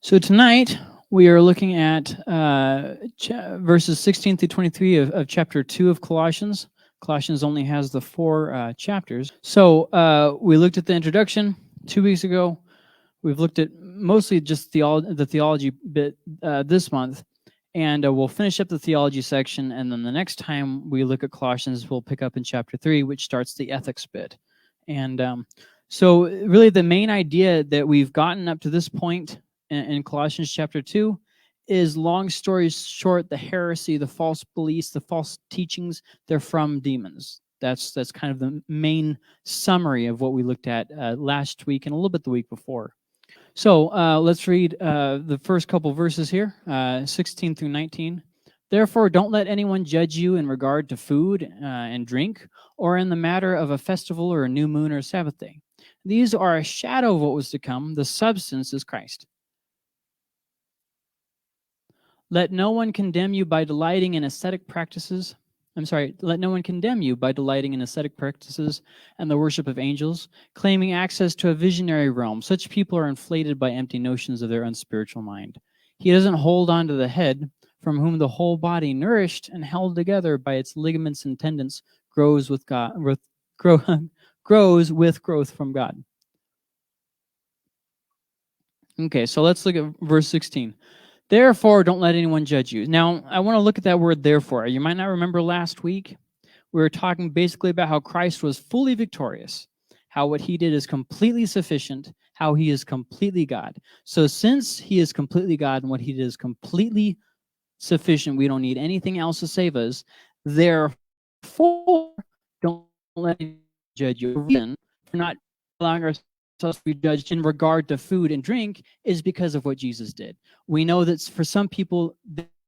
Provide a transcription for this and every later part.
So tonight we are looking at verses 16 through 23 of chapter 2 of Colossians. Colossians only has the four chapters. So we looked at the introduction 2 weeks ago. We've looked at mostly just the theology bit this month. And we'll finish up the theology section. And then the next time we look at Colossians, we'll pick up in chapter 3, which starts the ethics bit. And so really the main idea that we've gotten up to this point in Colossians chapter 2 is, long story short, the heresy, the false beliefs, the false teachings, they're from demons. That's kind of the main summary of what we looked at last week and a little bit the week before. So let's read the first couple verses here, 16 through 19. Therefore, don't let anyone judge you in regard to food and drink, or in the matter of a festival or a new moon or a Sabbath day. These are a shadow of what was to come. The substance is Christ. Let no one condemn you by delighting in ascetic practices. Let no one condemn you by delighting in ascetic practices and the worship of angels, claiming access to a visionary realm. Such people are inflated by empty notions of their unspiritual mind. He doesn't hold on to the head, from whom the whole body, nourished and held together by its ligaments and tendons, grows with growth from God. Okay, so let's look at verse 16. Therefore, don't let anyone judge you. Now, I want to look at that word therefore. You might not remember last week. We were talking basically about how Christ was fully victorious, how what he did is completely sufficient, how he is completely God. So since he is completely God and what he did is completely sufficient, we don't need anything else to save us. Therefore, don't let anyone judge you. The reason for not allowing ourselves to be judged in regard to food and drink is because of what Jesus did. We know that for some people,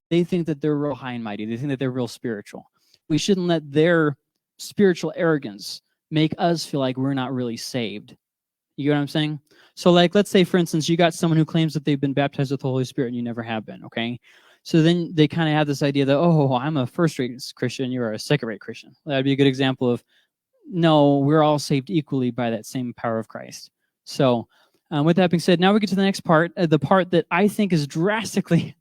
they think that they're real high and mighty. They think that they're real spiritual. We shouldn't let their spiritual arrogance make us feel like we're not really saved. You get what I'm saying? So like, let's say, for instance, you got someone who claims that they've been baptized with the Holy Spirit and you never have been, okay? So then they kind of have this idea that, oh, I'm a first-rate Christian, you're a second-rate Christian. That'd be a good example of, no, we're all saved equally by that same power of Christ. So with that being said, now we get to the next part, the part that I think is drastically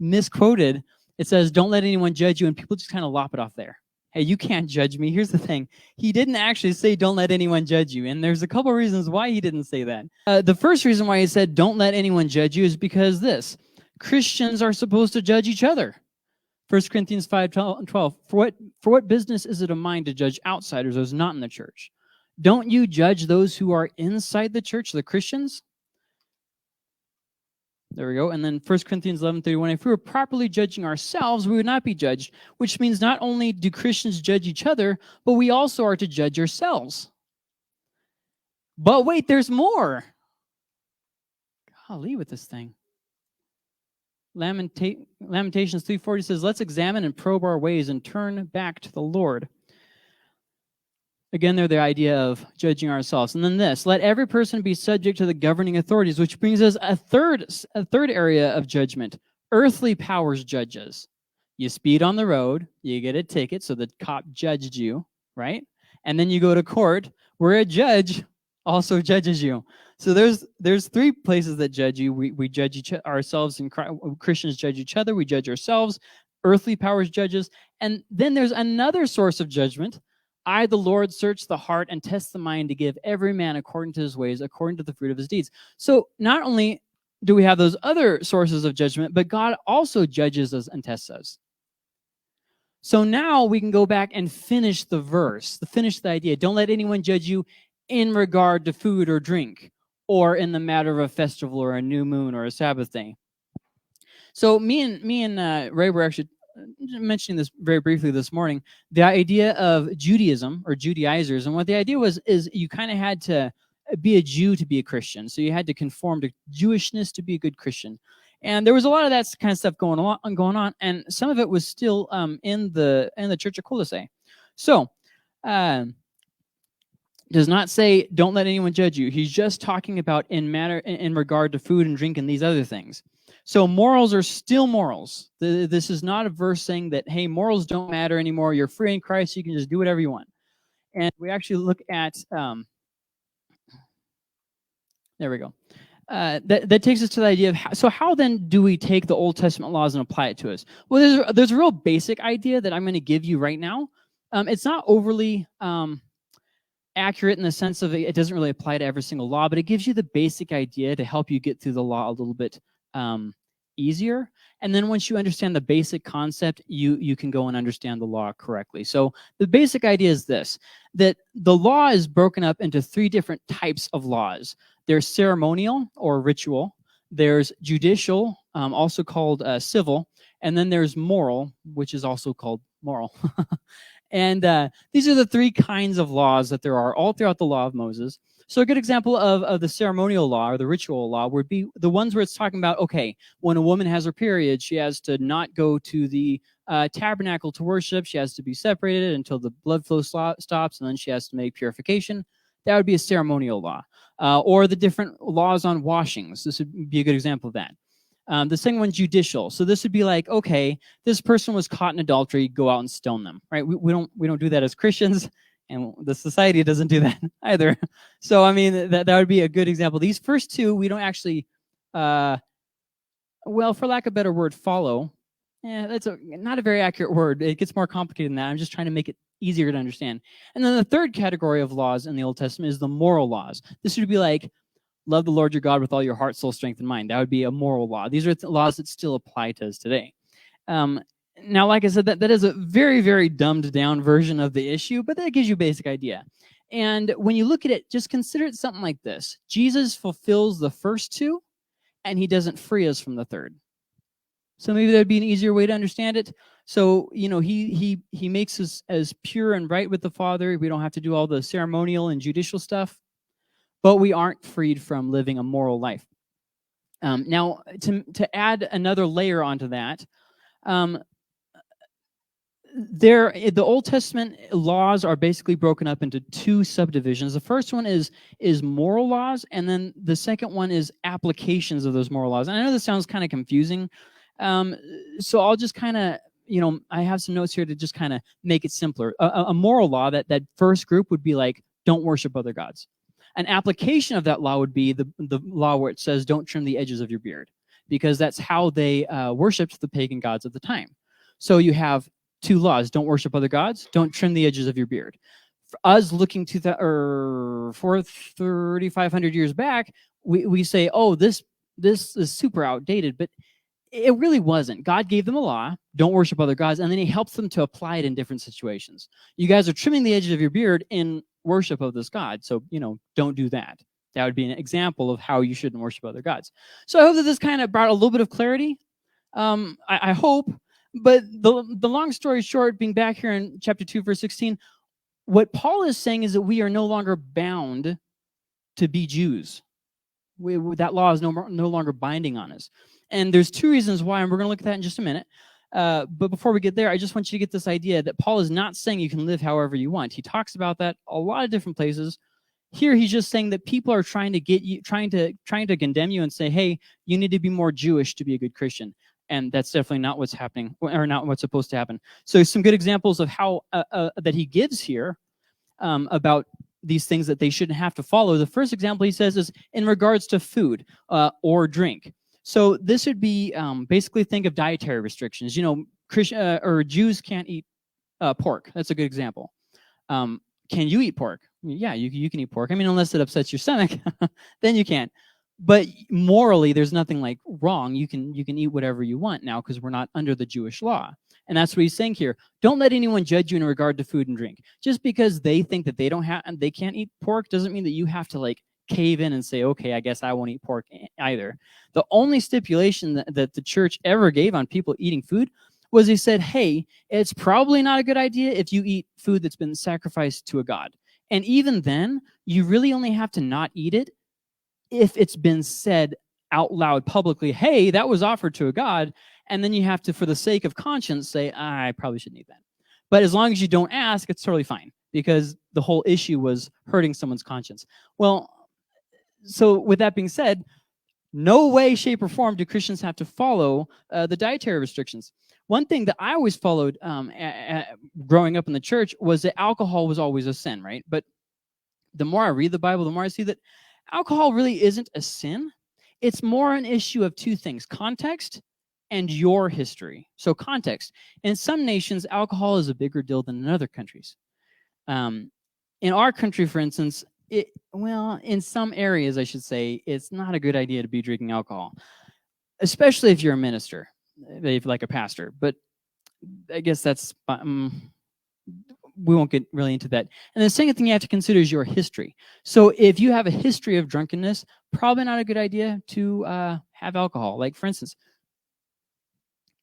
misquoted. It says, don't let anyone judge you, and people just kind of lop it off there. Hey, you can't judge me. Here's the thing. He didn't actually say, don't let anyone judge you, and there's a couple reasons why he didn't say that. The first reason why he said, don't let anyone judge you, is because Christians are supposed to judge each other. 1 Corinthians 5:12, for what business is it of mine to judge outsiders, those not in the church? Don't you judge those who are inside the church, the Christians? There we go. And then 1 Corinthians 11:31, if we were properly judging ourselves, we would not be judged, which means not only do Christians judge each other, but we also are to judge ourselves. But wait, there's more. Golly with this thing. Lamentations 3:40 says, let's examine and probe our ways and turn back to the Lord. Again, they're the idea of judging ourselves. And then this, let every person be subject to the governing authorities, which brings us a third area of judgment. Earthly powers judge us. You speed on the road, you get a ticket, so the cop judged you, right? And then you go to court, where a judge also judges you. So there's three places that judge you. We judge ourselves, and Christians judge each other. We judge ourselves. Earthly powers judge us. And then there's another source of judgment. I, the Lord, search the heart and test the mind to give every man according to his ways, according to the fruit of his deeds. So not only do we have those other sources of judgment, but God also judges us and tests us. So now we can go back and finish the verse, finish the idea. Don't let anyone judge you in regard to food or drink, or in the matter of a festival or a new moon or a Sabbath day. So me and Ray were actually mentioning this very briefly this morning, the idea of Judaism or Judaizers. And what the idea was is you kind of had to be a Jew to be a Christian. So you had to conform to Jewishness to be a good Christian. And there was a lot of that kind of stuff going on, and some of it was still in the Church of Colossae. So does not say don't let anyone judge you. He's just talking about in regard to food and drink and these other things. So morals are still morals. This is not a verse saying that, hey, morals don't matter anymore. You're free in Christ. You can just do whatever you want. And we actually look at, there we go. that takes us to the idea of how then do we take the Old Testament laws and apply it to us? Well, there's a real basic idea that I'm going to give you right now. It's not overly accurate in the sense of it doesn't really apply to every single law, but it gives you the basic idea to help you get through the law a little bit easier. And then once you understand the basic concept, you can go and understand the law correctly. So the basic idea is this, that the law is broken up into three different types of laws. There's ceremonial or ritual, there's judicial, also called civil, and then there's moral, which is also called moral. And these are the three kinds of laws that there are all throughout the law of Moses. So a good example of the ceremonial law or the ritual law would be the ones where it's talking about, okay, when a woman has her period, she has to not go to the tabernacle to worship. She has to be separated until the blood flow stops, and then she has to make purification. That would be a ceremonial law. Or the different laws on washings. This would be a good example of that. The second one, judicial. So this would be like, okay, this person was caught in adultery, go out and stone them, right? We don't do that as Christians, and the society doesn't do that either. So I mean, that would be a good example. These first two, we don't actually, well, for lack of a better word, follow. Yeah, that's not a very accurate word. It gets more complicated than that. I'm just trying to make it easier to understand. And then the third category of laws in the Old Testament is the moral laws. This would be like, love the Lord your God with all your heart, soul, strength, and mind. That would be a moral law. These are laws that still apply to us today. Now, like I said, that is a very, very dumbed down version of the issue, but that gives you a basic idea. And when you look at it, just consider it something like this. Jesus fulfills the first two, and he doesn't free us from the third. So maybe that would be an easier way to understand it. So, he makes us as pure and right with the Father. We don't have to do all the ceremonial and judicial stuff, but we aren't freed from living a moral life. Now, to add another layer onto that, the Old Testament laws are basically broken up into two subdivisions. The first one is moral laws, and then the second one is applications of those moral laws. And I know this sounds kind of confusing, so I'll just kind of, I have some notes here to just kind of make it simpler. A moral law, that first group would be like, don't worship other gods. An application of that law would be the law where it says, don't trim the edges of your beard, because that's how they worshipped the pagan gods of the time. So you have two laws: don't worship other gods, don't trim the edges of your beard. For us looking to 3,500 years back, we say, oh, this is super outdated, but it really wasn't. God gave them a law, don't worship other gods, and then he helps them to apply it in different situations. You guys are trimming the edges of your beard in worship of this God, so, don't do that. That would be an example of how you shouldn't worship other gods. So I hope that this kind of brought a little bit of clarity. I hope, but the long story short, being back here in chapter 2, verse 16, what Paul is saying is that we are no longer bound to be Jews. That law is no longer binding on us. And there's two reasons why, and we're going to look at that in just a minute. But before we get there, I just want you to get this idea that Paul is not saying you can live however you want. He talks about that a lot of different places. Here, he's just saying that people are trying to get you, trying to condemn you and say, hey, you need to be more Jewish to be a good Christian. And that's definitely not what's happening, or not what's supposed to happen. So some good examples of how that he gives here about these things that they shouldn't have to follow. The first example he says is in regards to food or drink. So this would be basically, think of dietary restrictions. Jews can't eat pork. That's a good example. Can you eat pork? Yeah, you can eat pork. I mean, unless it upsets your stomach, then you can't. But morally, there's nothing like wrong. You can eat whatever you want now because we're not under the Jewish law. And that's what he's saying here. Don't let anyone judge you in regard to food and drink. Just because they think that they can't eat pork doesn't mean that you have to cave in and say, okay, I guess I won't eat pork either. The only stipulation that the church ever gave on people eating food was they said, hey, it's probably not a good idea if you eat food that's been sacrificed to a god. And even then, you really only have to not eat it if it's been said out loud publicly, hey, that was offered to a god, and then you have to, for the sake of conscience, say, I probably shouldn't eat that. But as long as you don't ask, it's totally fine, because the whole issue was hurting someone's conscience. Well, so with that being said, no way, shape, or form do Christians have to follow the dietary restrictions. One thing that I always followed growing up in the church was that alcohol was always a sin, right? But the more I read the Bible, the more I see that alcohol really isn't a sin. It's more an issue of two things: context and your history. So context. In some nations, alcohol is a bigger deal than in other countries. In our country, for instance, in some areas, I should say, it's not a good idea to be drinking alcohol, especially if you're a minister, if like a pastor. But I guess that's we won't get really into that. And the second thing you have to consider is your history. So if you have a history of drunkenness, probably not a good idea to have alcohol. Like, for instance,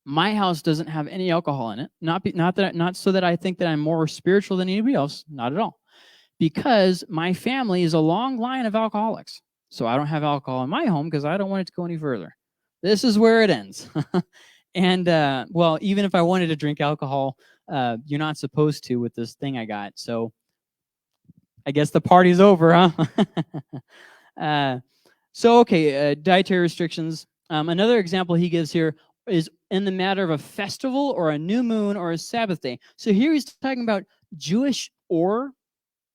my house doesn't have any alcohol in it. Not so that I think that I'm more spiritual than anybody else. Not at all. Because my family is a long line of alcoholics. So I don't have alcohol in my home because I don't want it to go any further. This is where it ends. And, well, even if I wanted to drink alcohol, you're not supposed to with this thing I got. So I guess the party's over, huh? Dietary restrictions. Another example he gives here is in the matter of a festival or a new moon or a Sabbath day. So here he's talking about Jewish or,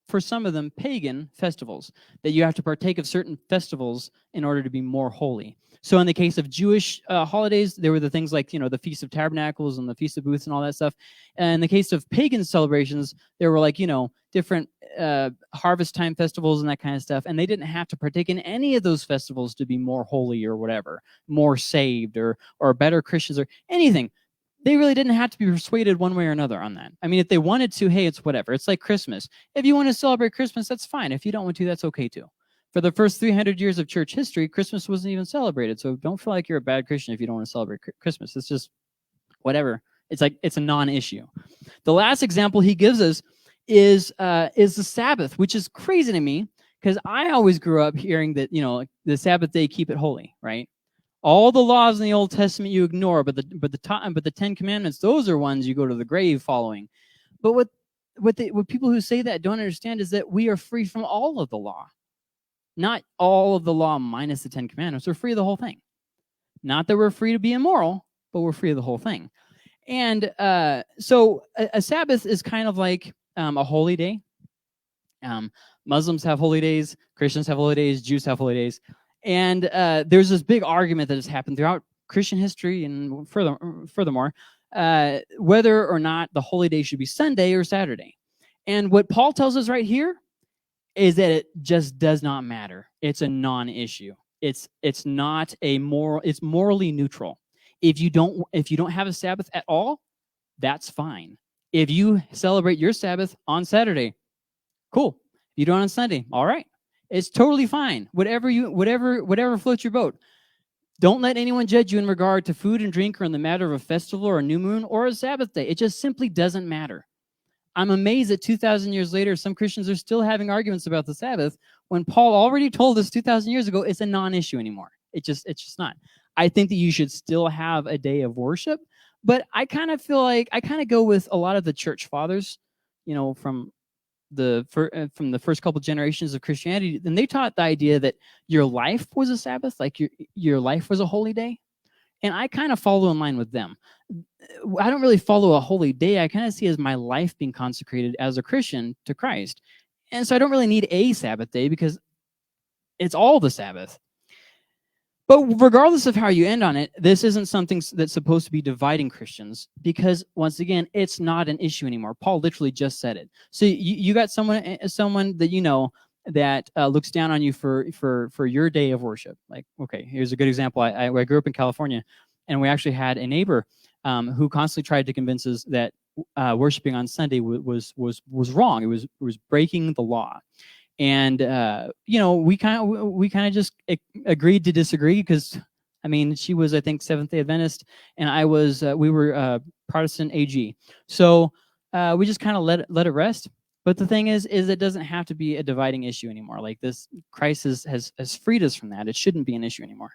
for some of them, pagan festivals, that you have to partake of certain festivals in order to be more holy. So in the case of Jewish holidays, there were the things like, the Feast of Tabernacles and the Feast of Booths and all that stuff. And in the case of pagan celebrations, there were like, different harvest time festivals and that kind of stuff. And they didn't have to partake in any of those festivals to be more holy or whatever, more saved or better Christians or anything. They really didn't have to be persuaded one way or another on that. I mean, if they wanted to, hey, it's whatever. It's like Christmas. If you want to celebrate Christmas, that's fine. If you don't want to, that's okay too. For the first 300 years of church history, Christmas wasn't even celebrated. So don't feel like you're a bad Christian if you don't want to celebrate Christmas. It's just whatever. It's like it's a non-issue. The last example he gives us is the Sabbath, which is crazy to me because I always grew up hearing that, the Sabbath day, keep it holy, right? All the laws in the Old Testament you ignore, but the 10 Commandments, those are ones you go to the grave following. But what people who say that don't understand is that we are free from all of the law. Not all of the law minus the 10 Commandments. We're free of the whole thing. Not that we're free to be immoral, but we're free of the whole thing. And so a Sabbath is kind of like a holy day. Muslims have holy days, Christians have holy days, Jews have holy days. And there's this big argument that has happened throughout Christian history and furthermore, whether or not the holy day should be Sunday or Saturday. And what Paul tells us right here is that it just does not matter. It's a non-issue. It's not a moral. It's morally neutral. If you don't have a Sabbath at all, that's fine. If you celebrate your Sabbath on Saturday, cool. If you don't on Sunday, all right. It's totally fine. Whatever floats your boat. Don't let anyone judge you in regard to food and drink or in the matter of a festival or a new moon or a Sabbath day. It just simply doesn't matter. I'm amazed that 2,000 years later, some Christians are still having arguments about the Sabbath when Paul already told us 2,000 years ago it's a non-issue anymore. It's just not. I think that you should still have a day of worship, but I kind of feel like I kind of go with a lot of the church fathers, from the first couple generations of Christianity, and they taught the idea that your life was a Sabbath, like your life was a holy day. And I kind of follow in line with them. I don't really follow a holy day. I kind of see as my life being consecrated as a Christian to Christ. And so I don't really need a Sabbath day because it's all the Sabbath. But regardless of how you end on it, this isn't something that's supposed to be dividing Christians because, once again, it's not an issue anymore. Paul literally just said it. So you got someone that that looks down on you for your day of worship. Like, okay, here's a good example. I grew up in California, and we actually had a neighbor who constantly tried to convince us that worshiping on Sunday was wrong. It was breaking the law. And we kind of just agreed to disagree because, I mean, she was, I think, Seventh-day Adventist, and we were Protestant AG. So we just kind of let it rest. But the thing is it doesn't have to be a dividing issue anymore. Like this, Christ has freed us from that. It shouldn't be an issue anymore.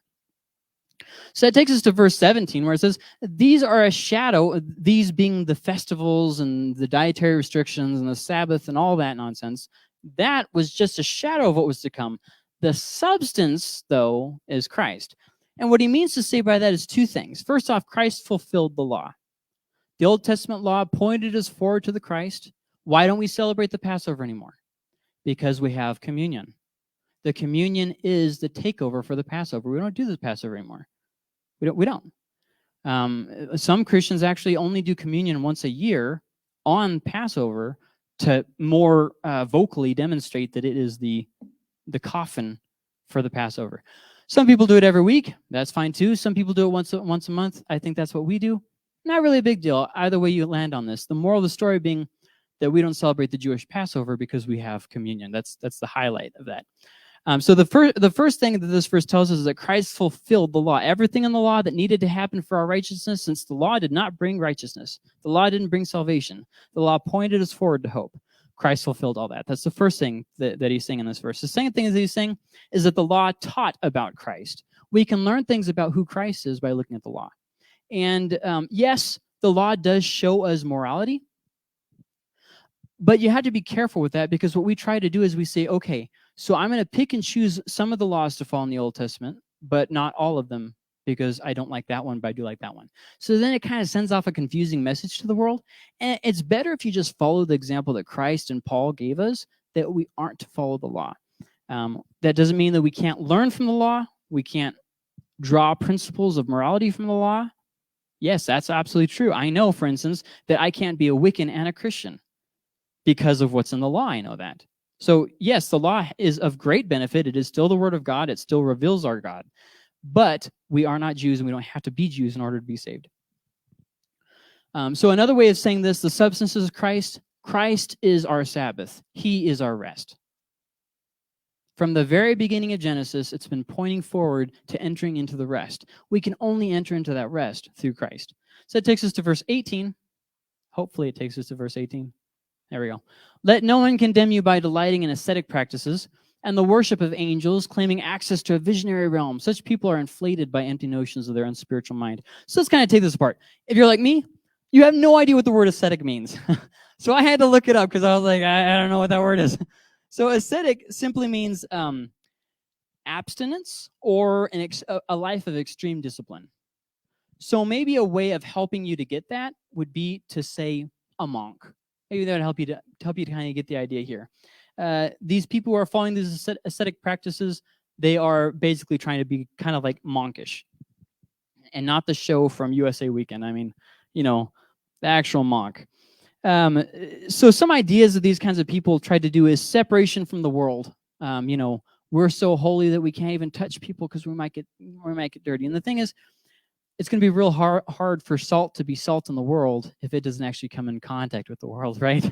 So that takes us to verse 17, where it says, these are a shadow, these being the festivals and the dietary restrictions and the Sabbath and all that nonsense. That was just a shadow of what was to come. The substance, though, is Christ. And what he means to say by that is two things. First off, Christ fulfilled the law. The Old Testament law pointed us forward to the Christ. Why don't we celebrate the Passover anymore? Because we have communion. The communion is the takeover for the Passover. We don't do the Passover anymore. We don't. Some Christians actually only do communion once a year on Passover to more vocally demonstrate that it is the coffin for the Passover. Some people do it every week. That's fine too. Some people do it once a month. I think that's what we do. Not really a big deal. Either way you land on this. The moral of the story being that we don't celebrate the Jewish Passover because we have communion. That's the highlight of that. So the first thing that this verse tells us is that Christ fulfilled the law. Everything in the law that needed to happen for our righteousness, since the law did not bring righteousness. The law didn't bring salvation. The law pointed us forward to hope. Christ fulfilled all that. That's the first thing that he's saying in this verse. The second thing that he's saying is that the law taught about Christ. We can learn things about who Christ is by looking at the law. And yes, the law does show us morality, but you have to be careful with that, because what we try to do is we say, okay, so I'm going to pick and choose some of the laws to follow in the Old Testament, but not all of them, because I don't like that one, but I do like that one. So then it kind of sends off a confusing message to the world. And it's better if you just follow the example that Christ and Paul gave us, that we aren't to follow the law. That doesn't mean that we can't learn from the law. We can't draw principles of morality from the law. Yes, that's absolutely true. I know, for instance, that I can't be a Wiccan and a Christian because of what's in the law. I know that. So yes, the law is of great benefit. It is still the word of God. It still reveals our God. But we are not Jews, and we don't have to be Jews in order to be saved. So another way of saying this, the substance is Christ. Christ is our Sabbath. He is our rest. From the very beginning of Genesis, it's been pointing forward to entering into the rest. We can only enter into that rest through Christ. So that takes us to verse 18. Hopefully it takes us to verse 18. There we go. Let no one condemn you by delighting in ascetic practices and the worship of angels, claiming access to a visionary realm. Such people are inflated by empty notions of their unspiritual mind. So let's kind of take this apart. If you're like me, you have no idea what the word ascetic means. So I had to look it up because I was like, I don't know what that word is. So ascetic simply means abstinence or a life of extreme discipline. So maybe a way of helping you to get that would be to say a monk. Maybe that would help you to kind of get the idea here. These people who are following these ascetic practices, they are basically trying to be kind of like monkish, and not the show from USA Weekend. I mean, the actual monk. So some ideas that these kinds of people try to do is separation from the world. We're so holy that we can't even touch people because we might get dirty. And the thing is, it's going to be real hard for salt to be salt in the world if it doesn't actually come in contact with the world, right?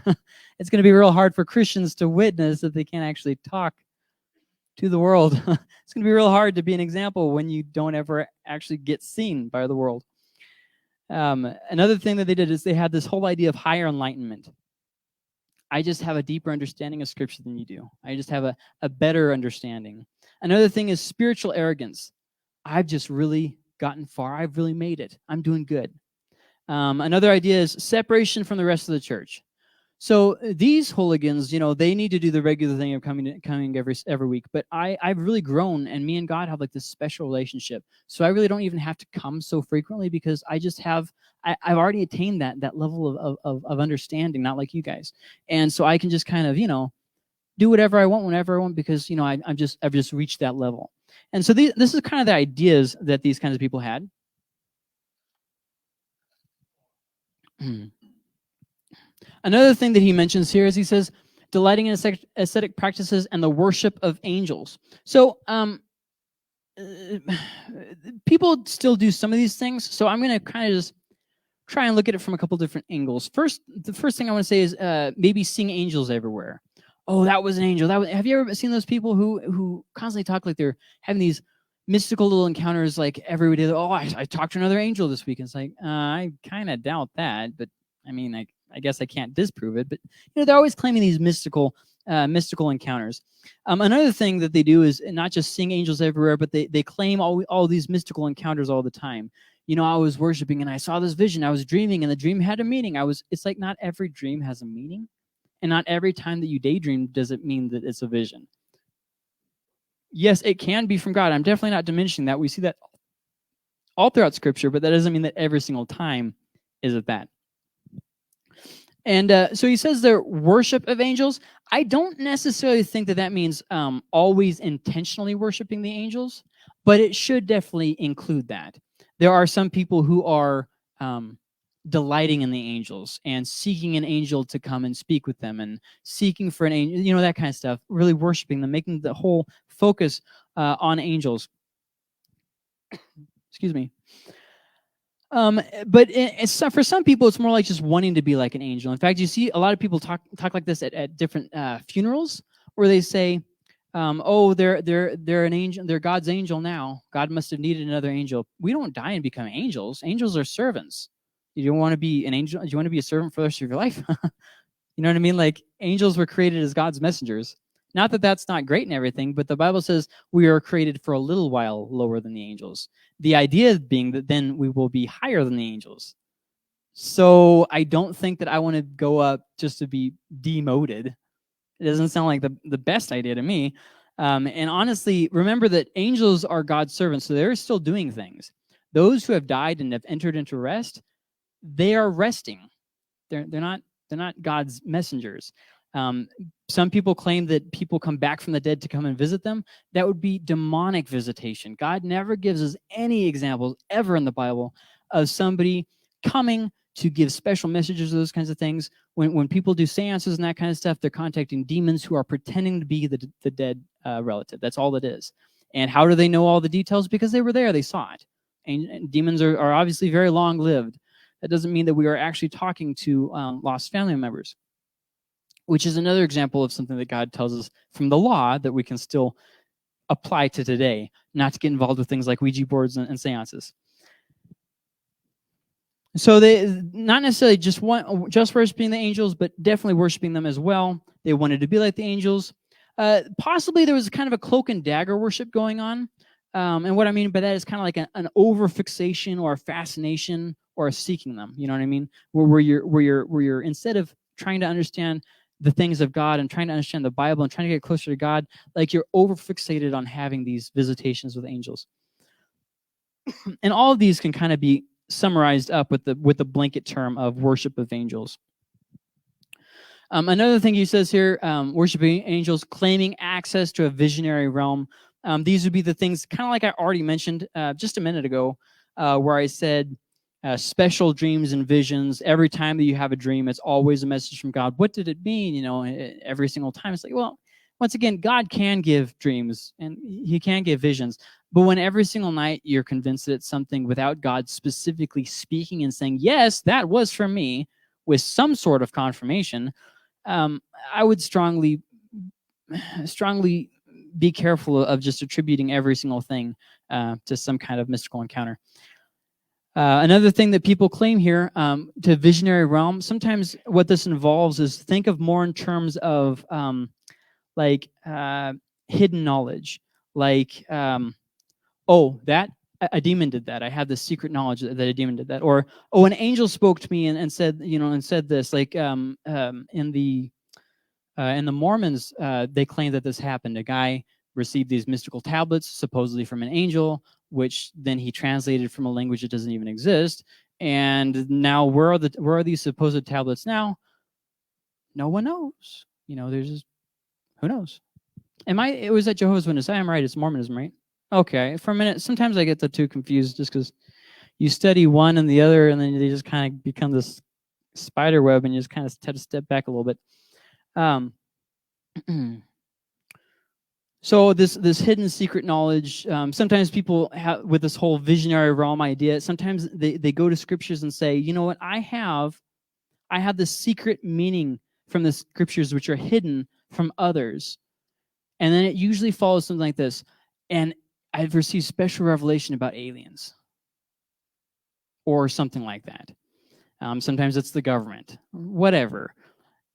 It's going to be real hard for Christians to witness if they can't actually talk to the world. It's going to be real hard to be an example when you don't ever actually get seen by the world. Another thing that they did is they had this whole idea of higher enlightenment. I just have a deeper understanding of Scripture than you do. I just have a better understanding. Another thing is spiritual arrogance. I've just really gotten far. I've really made it. I'm doing good. Another idea is separation from the rest of the church. So these hooligans, they need to do the regular thing of coming every week. But I've really grown, and me and God have like this special relationship. So I really don't even have to come so frequently because I just have, I've already attained that level of understanding, not like you guys. And so I can just kind of, do whatever I want whenever I want because, I've just reached that level. And so this is kind of the ideas that these kinds of people had. Another thing that he mentions here is he says, delighting in ascetic practices and the worship of angels. So people still do some of these things. So I'm going to kind of just try and look at it from a couple different angles. The first thing I want to say is maybe seeing angels everywhere. Oh, that was an angel. Have you ever seen those people who constantly talk like they're having these mystical little encounters like every day? Oh, I talked to another angel this week. And it's like, I kind of doubt that, but I mean, I guess I can't disprove it. But they're always claiming these mystical encounters. Another thing that they do is not just seeing angels everywhere, but they claim all these mystical encounters all the time. I was worshiping and I saw this vision. I was dreaming and the dream had a meaning. It's like not every dream has a meaning. And not every time that you daydream does it mean that it's a vision. Yes, it can be from God. I'm definitely not diminishing that. We see that all throughout Scripture, but that doesn't mean that every single time is it that. And so he says their worship of angels. I don't necessarily think that means always intentionally worshiping the angels, but it should definitely include that. There are some people who are delighting in the angels and seeking an angel to come and speak with them and seeking for an angel, that kind of stuff, really worshiping them, making the whole focus on angels. Excuse me. But for some people, it's more like just wanting to be like an angel. In fact, you see a lot of people talk like this at different funerals, where they say, "Oh, they're an angel. They're God's angel now. God must have needed another angel." We don't die and become angels. Angels are servants. You don't want to be an angel. Do you want to be a servant for the rest of your life? You know what I mean? Like, angels were created as God's messengers. Not that that's not great and everything, but the Bible says we are created for a little while lower than the angels. The idea being that then we will be higher than the angels. So I don't think that I want to go up just to be demoted. It doesn't sound like the best idea to me. And honestly, remember that angels are God's servants, so they're still doing things. Those who have died and have entered into rest, they are resting. They're not God's messengers. Some people claim that people come back from the dead to come and visit them. That would be demonic visitation. God never gives us any examples ever in the Bible of somebody coming to give special messages or those kinds of things. When people do seances and that kind of stuff, they're contacting demons who are pretending to be the dead relative. That's all it is. And how do they know all the details? Because they were there, they saw it. And demons are obviously very long-lived. That doesn't mean that we are actually talking to lost family members, which is another example of something that God tells us from the law that we can still apply to today, not to get involved with things like Ouija boards and seances. So they not necessarily just worshiping the angels, but definitely worshiping them as well. They wanted to be like the angels. Possibly there was kind of a cloak and dagger worship going on. And what I mean by that is kind of like an over-fixation or a fascination or a seeking them. You know what I mean? Where you're instead of trying to understand the things of God and trying to understand the Bible and trying to get closer to God, like you're over-fixated on having these visitations with angels. And all of these can kind of be summarized up with the blanket term of worship of angels. Another thing he says here, worshiping angels, claiming access to a visionary realm. These would be the things, kind of like I already mentioned just a minute ago, where I said special dreams and visions. Every time that you have a dream, it's always a message from God. What did it mean? Every single time. It's like, well, once again, God can give dreams and he can give visions. But when every single night you're convinced that it's something without God specifically speaking and saying, yes, that was from me, with some sort of confirmation, I would strongly be careful of just attributing every single thing to some kind of mystical encounter. Another thing that people claim here, to visionary realm, sometimes what this involves is think of more in terms of hidden knowledge, like, oh, that a demon did that. I have this secret knowledge that a demon did that. Or, oh, an angel spoke to me and said, and said this. Like in the Mormons, they claim that this happened. A guy received these mystical tablets, supposedly from an angel, which then he translated from a language that doesn't even exist. And now, where are these supposed tablets now? No one knows. There's just, who knows? It was at Jehovah's Witness. I am right. It's Mormonism, right? Okay. For a minute, sometimes I get the two confused just because you study one and the other, and then they just kind of become this spider web, and you just kind of have to step back a little bit. So this hidden secret knowledge, sometimes people have, with this whole visionary realm idea, sometimes they go to scriptures and say, you know what, I have this secret meaning from the scriptures which are hidden from others. And then it usually follows something like this. And I've received special revelation about aliens. Or something like that. Sometimes it's the government. Whatever.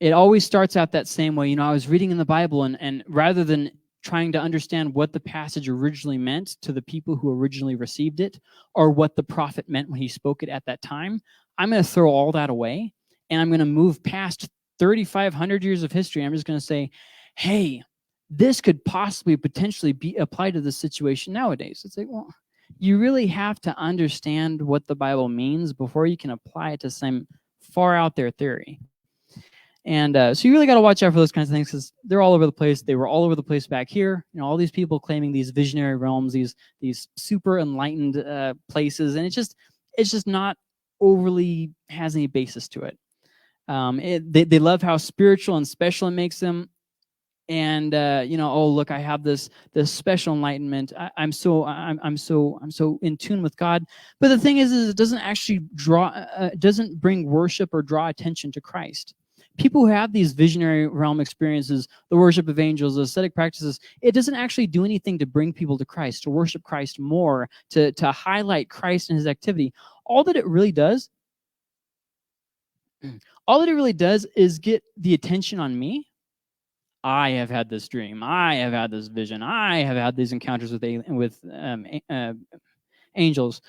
It always starts out that same way. I was reading in the Bible, and rather than trying to understand what the passage originally meant to the people who originally received it, or what the prophet meant when he spoke it at that time, I'm going to throw all that away, and I'm going to move past 3,500 years of history. I'm just going to say, hey, this could possibly potentially be applied to the situation nowadays. It's like, well, you really have to understand what the Bible means before you can apply it to some far out there theory. And so you really got to watch out for those kinds of things because they're all over the place. They were all over the place back here. All these people claiming these visionary realms, these super enlightened places, and it's just not overly has any basis to it. They love how spiritual and special it makes them, and oh look, I have this special enlightenment. I'm so in tune with God. But the thing is it doesn't actually doesn't bring worship or draw attention to Christ. People who have these visionary realm experiences, the worship of angels, the ascetic practices, it doesn't actually do anything to bring people to Christ, to worship Christ more, to highlight Christ and his activity. All that it really does is get the attention on me. I have had this dream. I have had this vision. I have had these encounters with angels.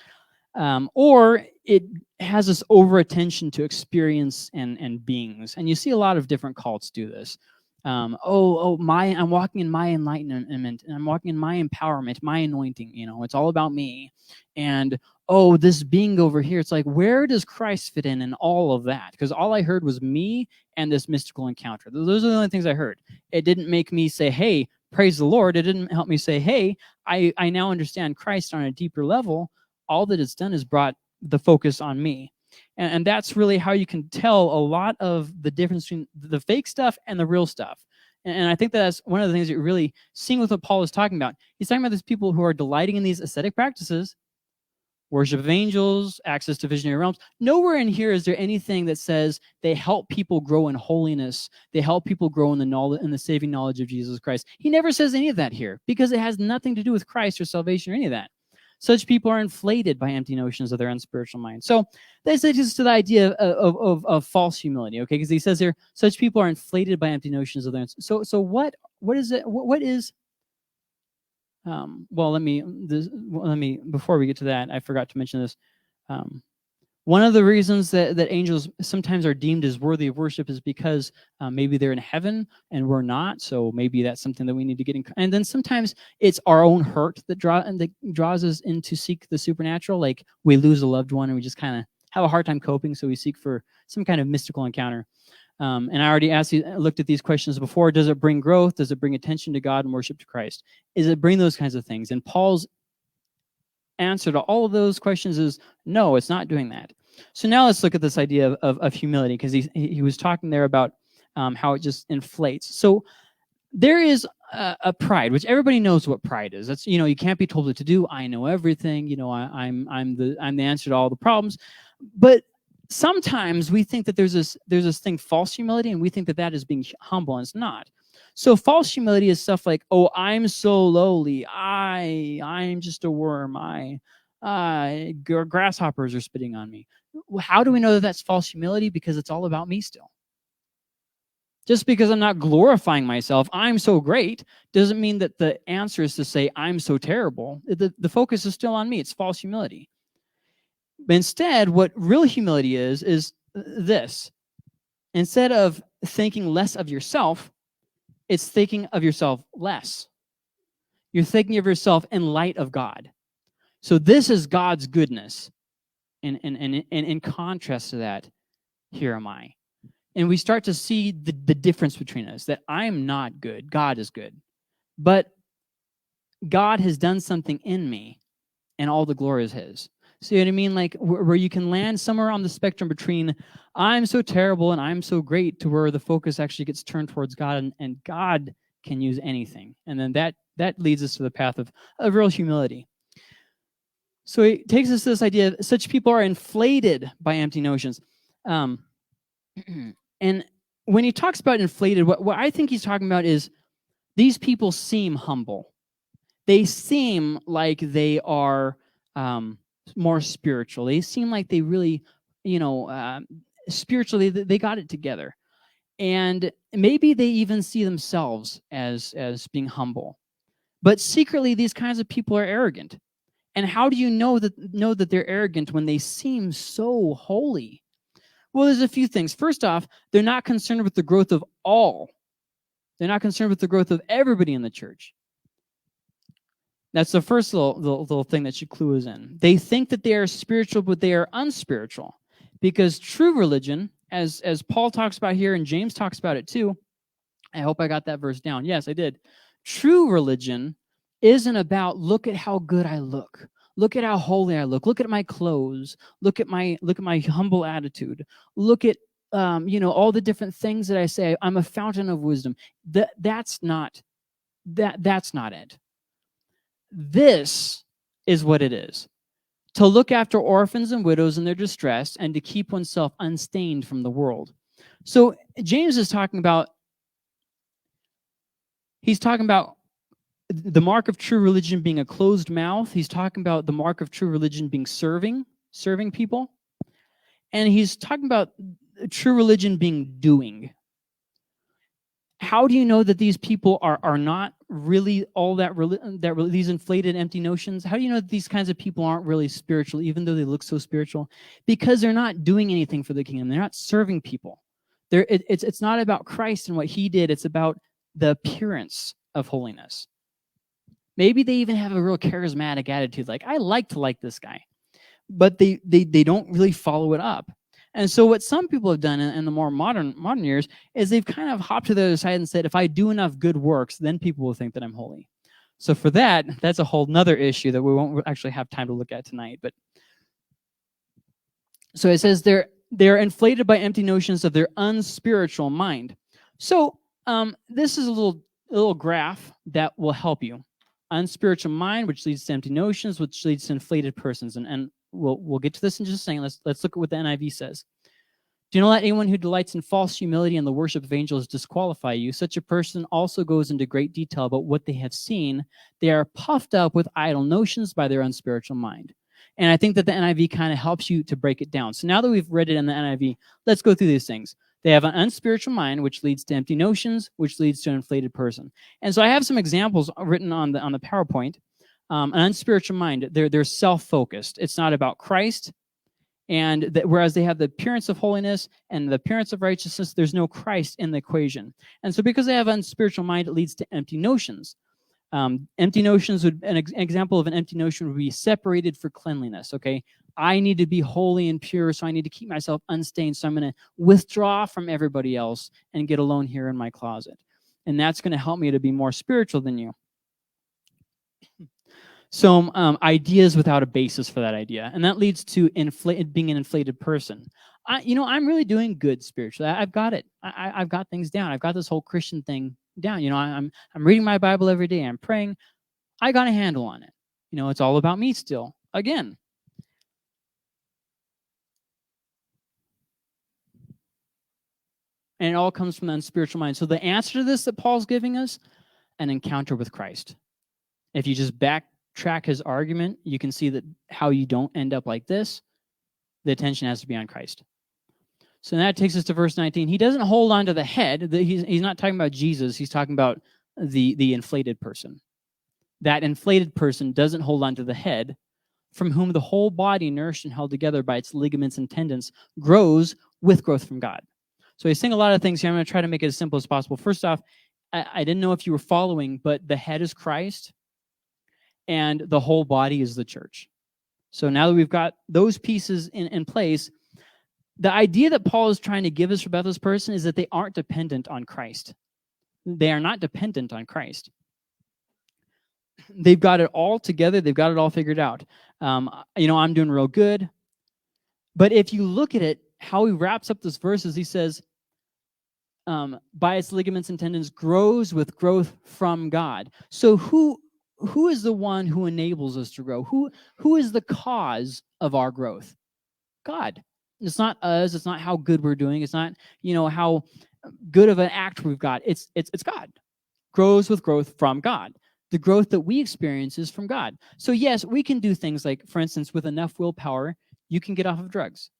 Or it has this over attention to experience and beings. And you see a lot of different cults do this. I'm walking in my enlightenment, and I'm walking in my empowerment, my anointing. It's all about me. And this being over here, it's like, where does Christ fit in all of that? Because all I heard was me and this mystical encounter. Those are the only things I heard. It didn't make me say, hey, praise the Lord. It didn't help me say, hey, I now understand Christ on a deeper level. All that it's done is brought the focus on me. And that's really how you can tell a lot of the difference between the fake stuff and the real stuff. And I think that's one of the things that you're really seeing with what Paul is talking about. He's talking about these people who are delighting in these ascetic practices, worship of angels, access to visionary realms. Nowhere in here is there anything that says they help people grow in holiness. They help people grow in the saving knowledge of Jesus Christ. He never says any of that here because it has nothing to do with Christ or salvation or any of that. Such people are inflated by empty notions of their unspiritual mind. So this leads to the idea of false humility, okay? Because he says here, such people are inflated by empty notions of their. So what is it? What is? Let me before we get to that, I forgot to mention this. One of the reasons that angels sometimes are deemed as worthy of worship is because maybe they're in heaven and we're not. So maybe that's something that we need to get in. And then sometimes it's our own hurt that draws us in to seek the supernatural. Like we lose a loved one and we just kind of have a hard time coping, so we seek for some kind of mystical encounter. And I already looked at these questions before. Does it bring growth? Does it bring attention to God and worship to Christ? Is it bring those kinds of things? And Paul's answer to all of those questions is no, it's not doing that. So now let's look at this idea of humility, because he was talking there about how it just inflates. So there is a pride, which everybody knows what pride is. That's, you can't be told what to do. I know everything. I'm the answer to all the problems. But sometimes we think that there's this thing, false humility, and we think that is being humble, and it's not. So false humility is stuff like, oh, I'm so lowly. I'm just a worm. Grasshoppers are spitting on me. How do we know that that's false humility? Because it's all about me still. Just because I'm not glorifying myself, I'm so great, doesn't mean that the answer is to say I'm so terrible. The focus is still on me. It's false humility. But instead, what real humility is this. Instead of thinking less of yourself, it's thinking of yourself less. You're thinking of yourself in light of God. So this is God's goodness. And in contrast to that, here am I. And we start to see the difference between us, that I'm not good. God is good. But God has done something in me, and all the glory is his. See what I mean? Like where you can land somewhere on the spectrum between I'm so terrible and I'm so great, to where the focus actually gets turned towards God, and God can use anything. And then that leads us to the path of real humility. So he takes us to this idea of such people are inflated by empty notions. And when he talks about inflated, what I think he's talking about is these people seem humble. They seem like they are more spiritual. They seem like they really, spiritually, they got it together. And maybe they even see themselves as being humble. But secretly, these kinds of people are arrogant. And how do you know that they're arrogant when they seem so holy? Well, there's a few things. First off, they're not concerned with the growth of all. They're not concerned with the growth of everybody in the church. That's the first little thing that should clue us in. They think that they are spiritual, but they are unspiritual. Because true religion as Paul talks about here, and James talks about it too. I hope I got that verse down. Yes, I did. True religion isn't about, look at how good I look. Look at how holy I look. Look at my clothes. Look at my humble attitude. Look at all the different things that I say. I'm a fountain of wisdom. That's not it. This is what it is. To look after orphans and widows in their distress, and to keep oneself unstained from the world. So James is talking about, the mark of true religion being a closed mouth. He's talking about the mark of true religion being serving people. And he's talking about true religion being doing. How do you know that these people are not really all that these inflated, empty notions? How do you know that these kinds of people aren't really spiritual, even though they look so spiritual? Because they're not doing anything for the kingdom. They're not serving people. It's not about Christ and what he did. It's about the appearance of holiness. Maybe they even have a real charismatic attitude, like, I like to like this guy. But they don't really follow it up. And so what some people have done in the more modern years is they've kind of hopped to the other side and said, if I do enough good works, then people will think that I'm holy. So for that's a whole nother issue that we won't actually have time to look at tonight. But so it says they're inflated by empty notions of their unspiritual mind. So this is a little graph that will help you. Unspiritual mind, which leads to empty notions, which leads to inflated persons. And we'll get to this in just a second. Let's look at what the NIV says. Do not let anyone who delights in false humility and the worship of angels disqualify you. Such a person also goes into great detail about what they have seen. They are puffed up with idle notions by their unspiritual mind. And I think that the NIV kind of helps you to break it down. So now that we've read it in the NIV, let's go through these things. They have an unspiritual mind, which leads to empty notions, which leads to an inflated person. And so I have some examples written on the PowerPoint. An unspiritual mind, they're self-focused. It's not about Christ. And whereas they have the appearance of holiness and the appearance of righteousness, there's no Christ in the equation. And so because they have an unspiritual mind, it leads to empty notions. Empty notions an example of an empty notion would be separated for cleanliness. Okay, I need to be holy and pure, so I need to keep myself unstained. So I'm going to withdraw from everybody else and get alone here in my closet. And that's going to help me to be more spiritual than you. So ideas without a basis for that idea. And that leads to being an inflated person. I'm really doing good spiritually. I've got it. I've got things down. I've got this whole Christian thing down. I'm reading my Bible every day. I'm praying. I got a handle on it. It's all about me still. Again. And it all comes from the unspiritual mind. So the answer to this that Paul's giving us, an encounter with Christ. If you just backtrack his argument, you can see that how you don't end up like this. The attention has to be on Christ. So that takes us to verse 19. He doesn't hold on to the head. He's not talking about Jesus. He's talking about the inflated person. That inflated person doesn't hold on to the head, from whom the whole body, nourished and held together by its ligaments and tendons, grows with growth from God. So he's saying a lot of things here. I'm going to try to make it as simple as possible. First off, I didn't know if you were following, but the head is Christ, and the whole body is the church. So now that we've got those pieces in place, the idea that Paul is trying to give us about this person is that they aren't dependent on Christ. They are not dependent on Christ. They've got it all together. They've got it all figured out. I'm doing real good. But if you look at it, how he wraps up this verse is he says, by its ligaments and tendons, grows with growth from God. So who is the one who enables us to grow? Who is the cause of our growth? God. It's not us. It's not how good we're doing. It's not, how good of an act we've got. It's God. Grows with growth from God. The growth that we experience is from God. So yes, we can do things like, for instance, with enough willpower, you can get off of drugs.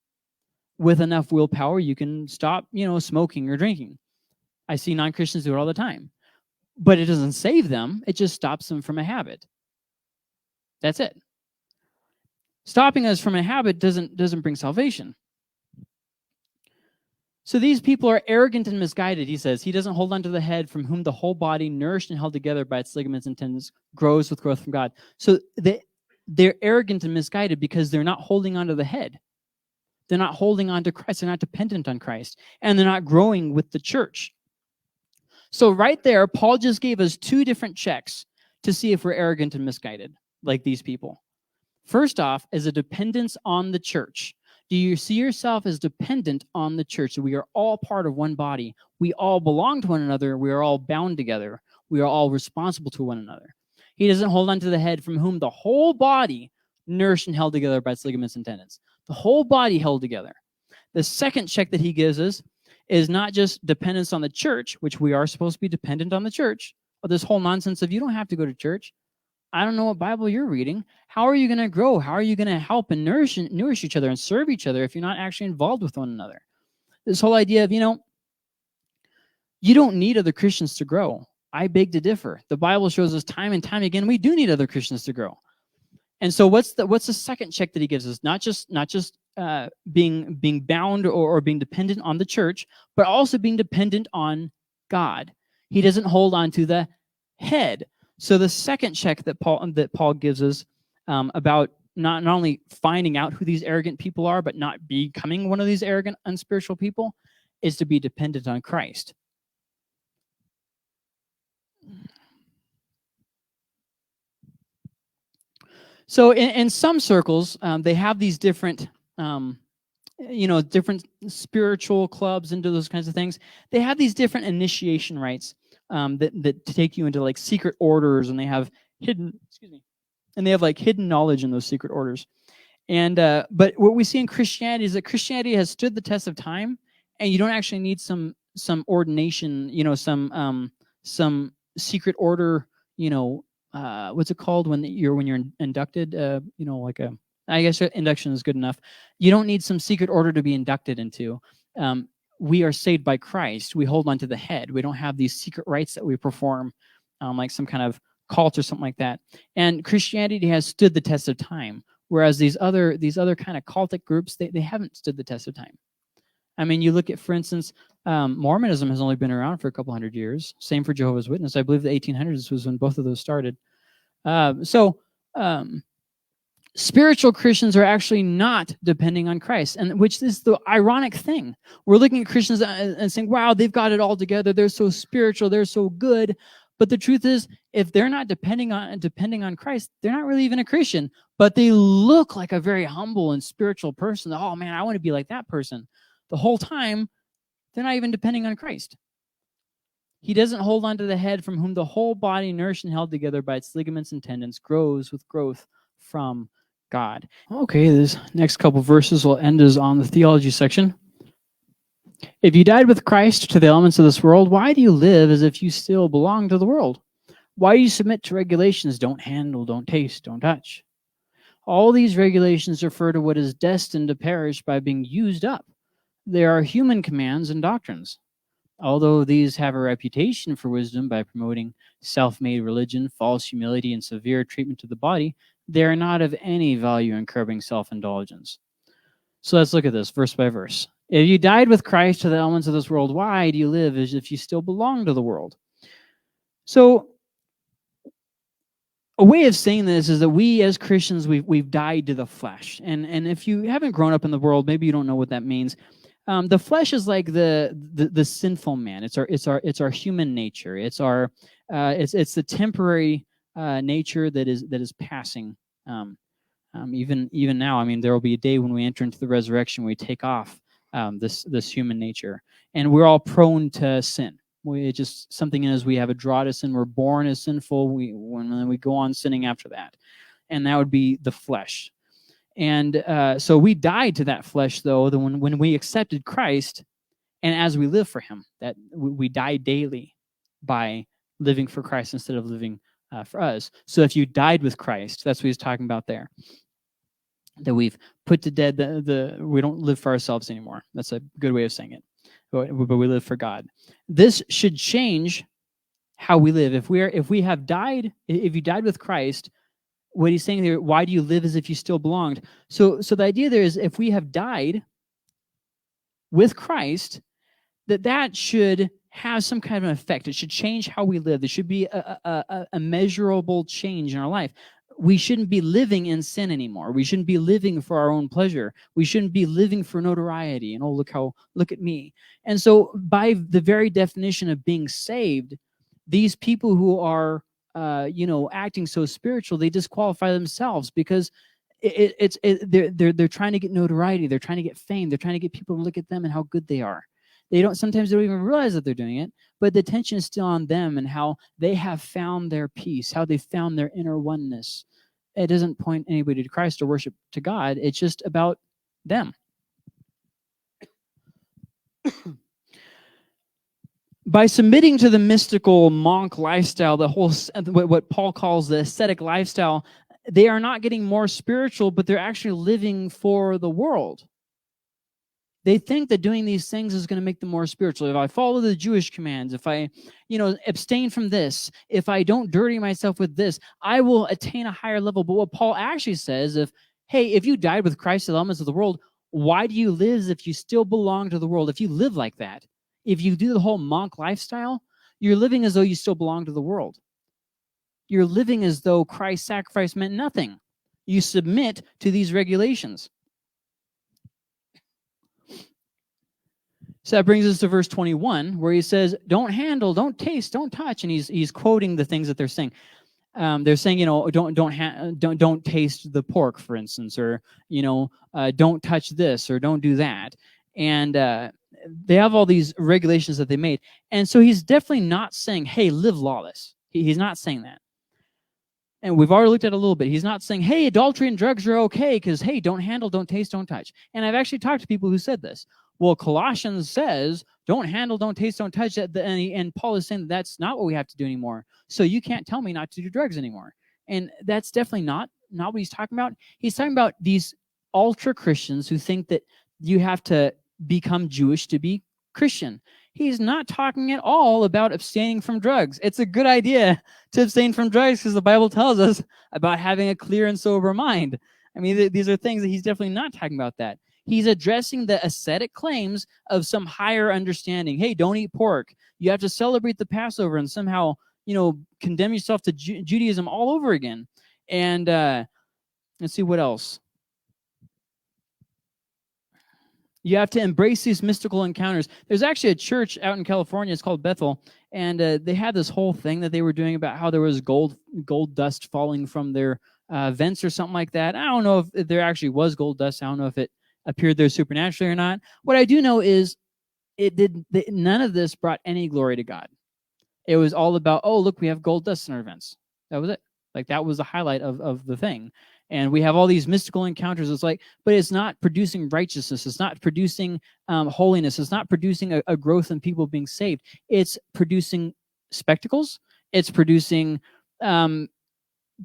With enough willpower, you can stop, smoking or drinking. I see non-Christians do it all the time. But it doesn't save them. It just stops them from a habit. That's it. Stopping us from a habit doesn't bring salvation. So these people are arrogant and misguided, he says. He doesn't hold on to the head, from whom the whole body, nourished and held together by its ligaments and tendons, grows with growth from God. So they're arrogant and misguided because they're not holding on to the head. They're not holding on to Christ. They're not dependent on Christ. And they're not growing with the church. So right there, Paul just gave us two different checks to see if we're arrogant and misguided, like these people. First off, is a dependence on the church. Do you see yourself as dependent on the church? So we are all part of one body. We all belong to one another. We are all bound together. We are all responsible to one another. He doesn't hold on to the head, from whom the whole body, nourished and held together by its ligaments and tendons. The whole body held together. The second check that he gives us is not just dependence on the church, which we are supposed to be dependent on the church, but this whole nonsense of you don't have to go to church. I don't know what Bible you're reading. How are you going to grow? How are you going to help and nourish each other and serve each other if you're not actually involved with one another? This whole idea of, you don't need other Christians to grow. I beg to differ. The Bible shows us time and time again we do need other Christians to grow. And so what's the second check that he gives us? Not just being bound or being dependent on the church, but also being dependent on God. He doesn't hold on to the head. So the second check that Paul gives us about not only finding out who these arrogant people are, but not becoming one of these arrogant, unspiritual people, is to be dependent on Christ. So in some circles, they have these different, different spiritual clubs and those kinds of things. They have these different initiation rites that take you into like secret orders, and they have hidden knowledge in those secret orders. And but what we see in Christianity is that Christianity has stood the test of time, and you don't actually need some ordination, some secret order, what's it called when you're inducted? I guess induction is good enough. You don't need some secret order to be inducted into. We are saved by Christ. We hold on to the head. We don't have these secret rites that we perform, like some kind of cult or something like that. And Christianity has stood the test of time, whereas these other kind of cultic groups, they haven't stood the test of time. I mean, you look at, for instance, Mormonism has only been around for a couple hundred years. Same for Jehovah's Witness. I believe the 1800s was when both of those started. Spiritual Christians are actually not depending on Christ, and which is the ironic thing. We're looking at Christians and saying, wow, they've got it all together. They're so spiritual. They're so good. But the truth is, if they're not depending on Christ, they're not really even a Christian, but they look like a very humble and spiritual person. Oh man, I want to be like that person. The whole time, they're not even depending on Christ. He doesn't hold on to the head, from whom the whole body, nourished and held together by its ligaments and tendons, grows with growth from God. Okay, this next couple verses will end us on the theology section. If you died with Christ to the elements of this world, why do you live as if you still belong to the world? Why do you submit to regulations? Don't handle, don't taste, don't touch. All these regulations refer to what is destined to perish by being used up. They are human commands and doctrines. Although these have a reputation for wisdom by promoting self-made religion, false humility, and severe treatment of the body, they are not of any value in curbing self-indulgence. So let's look at this verse by verse. If you died with Christ to the elements of this world, why do you live as if you still belong to the world? So a way of saying this is that we as Christians, we've died to the flesh. And if you haven't grown up in the world, maybe you don't know what that means. The flesh is like the sinful man. It's our human nature. It's the temporary nature that is passing. Even now, I mean, there will be a day when we enter into the resurrection, we take off this human nature, and we're all prone to sin. It's just something in us. We have a draw to sin. We're born as sinful. When we go on sinning after that, and that would be the flesh. And so we died to that flesh, though, when we accepted Christ, and as we live for Him, that we die daily by living for Christ instead of living for us. So if you died with Christ, that's what he's talking about there. That we've put to death we don't live for ourselves anymore. That's a good way of saying it. But we live for God. This should change how we live. If you died with Christ, what he's saying there, why do you live as if you still belonged? So the idea there is, if we have died with Christ, that should have some kind of effect. It should change how we live. There should be a measurable change in our life. we shouldn't be living in sin anymore. We shouldn't be living for our own pleasure. We shouldn't be living for notoriety. And look at me. And so by the very definition of being saved, these people who are, acting so spiritual, they disqualify themselves because they're trying to get notoriety. They're trying to get fame. They're trying to get people to look at them and how good they are. Sometimes they don't even realize that they're doing it, but the attention is still on them and how they have found their peace, how they found their inner oneness. It doesn't point anybody to Christ or worship to God. It's just about them. By submitting to the mystical monk lifestyle, the whole what Paul calls the ascetic lifestyle, they are not getting more spiritual, but they're actually living for the world. They think that doing these things is going to make them more spiritual. If I follow the Jewish commands, if I, abstain from this, if I don't dirty myself with this, I will attain a higher level. But what Paul actually says, if you died with Christ, the elements of the world, why do you live if you still belong to the world? If you live like that, if you do the whole monk lifestyle, you're living as though you still belong to the world. You're living as though Christ's sacrifice meant nothing. You submit to these regulations. So that brings us to verse 21, where he says, "Don't handle, don't taste, don't touch," and he's quoting the things that they're saying. They're saying, don't taste the pork, for instance, or don't touch this or don't do that, and they have all these regulations that they made, and so he's definitely not saying, "Hey, live lawless." He's not saying that. And we've already looked at it a little bit. He's not saying, "Hey, adultery and drugs are okay," because, hey, don't handle, don't taste, don't touch. And I've actually talked to people who said this. Well, Colossians says, don't handle, don't taste, don't touch. And Paul is saying that's not what we have to do anymore. So you can't tell me not to do drugs anymore. And that's definitely not what he's talking about. He's talking about these ultra Christians who think that you have to become Jewish to be Christian. He's not talking at all about abstaining from drugs. It's a good idea to abstain from drugs because the Bible tells us about having a clear and sober mind. I mean, these are things that he's definitely not talking about that. He's addressing the ascetic claims of some higher understanding. Hey, don't eat pork. You have to celebrate the Passover and somehow, condemn yourself to Judaism all over again. And let's see what else. You have to embrace these mystical encounters. There's actually a church out in California. It's called Bethel, and they had this whole thing that they were doing about how there was gold dust falling from their vents or something like that. I don't know if there actually was gold dust. I don't know if it appeared there supernaturally or not. What I do know is none of this brought any glory to God. It was all about, oh, look, we have gold dust in our vents. That was it. Like, that was the highlight of the thing. And we have all these mystical encounters. It's like, but it's not producing righteousness. It's not producing holiness. It's not producing a growth in people being saved. It's producing spectacles. It's producing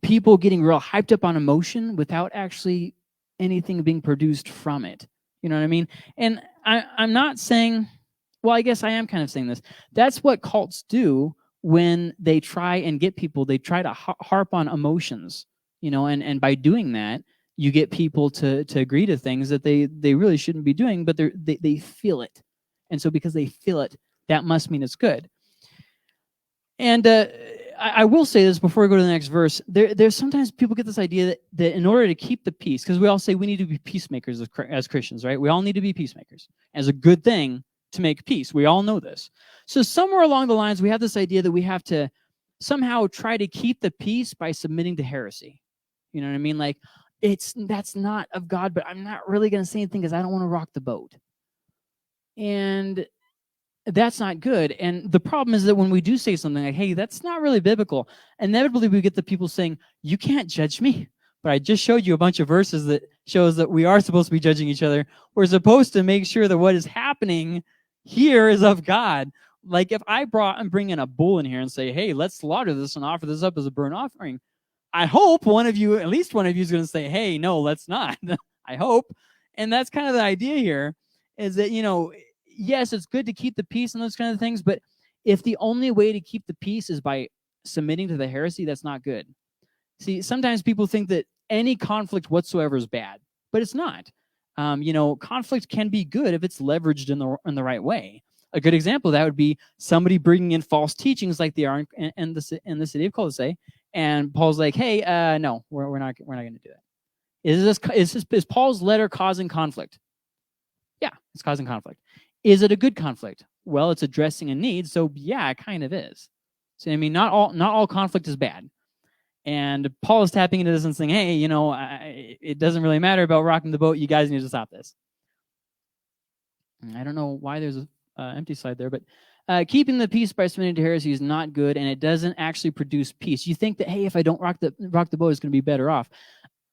people getting real hyped up on emotion without actually anything being produced from it. You know what I mean? And I'm not saying, well, I guess I am kind of saying this. That's what cults do when they try and get people. They try to harp on emotions. And by doing that, you get people to agree to things that they really shouldn't be doing, but they feel it. And so because they feel it, that must mean it's good. And I will say this before we go to the next verse. There's sometimes people get this idea that in order to keep the peace, because we all say we need to be peacemakers as Christians, right? We all need to be peacemakers as a good thing to make peace. We all know this. So somewhere along the lines, we have this idea that we have to somehow try to keep the peace by submitting to heresy. You know what I mean? Like, that's not of God, but I'm not really going to say anything because I don't want to rock the boat. And that's not good. And the problem is that when we do say something like, hey, that's not really biblical, inevitably we get the people saying, you can't judge me. But I just showed you a bunch of verses that shows that we are supposed to be judging each other. We're supposed to make sure that what is happening here is of God. Like, if I bring in a bull in here and say, hey, let's slaughter this and offer this up as a burnt offering, I hope at least one of you is going to say, hey, no, let's not. I hope. And that's kind of the idea here, is that, yes, it's good to keep the peace and those kind of things, but if the only way to keep the peace is by submitting to the heresy, that's not good. See, sometimes people think that any conflict whatsoever is bad, but it's not. Conflict can be good if it's leveraged in the right way. A good example of that would be somebody bringing in false teachings like they are in the city of Colossae, And Paul's like, hey, no, we're not going to do that. Is Paul's letter causing conflict? Yeah, it's causing conflict. Is it a good conflict? Well, it's addressing a need, so yeah, it kind of is. So I mean, not all conflict is bad. And Paul is tapping into this and saying, hey, it doesn't really matter about rocking the boat. You guys need to stop this. I don't know why there's an empty slide there, but keeping the peace by submitting to heresy is not good, and it doesn't actually produce peace. You think that, hey, if I don't rock the boat, it's going to be better off.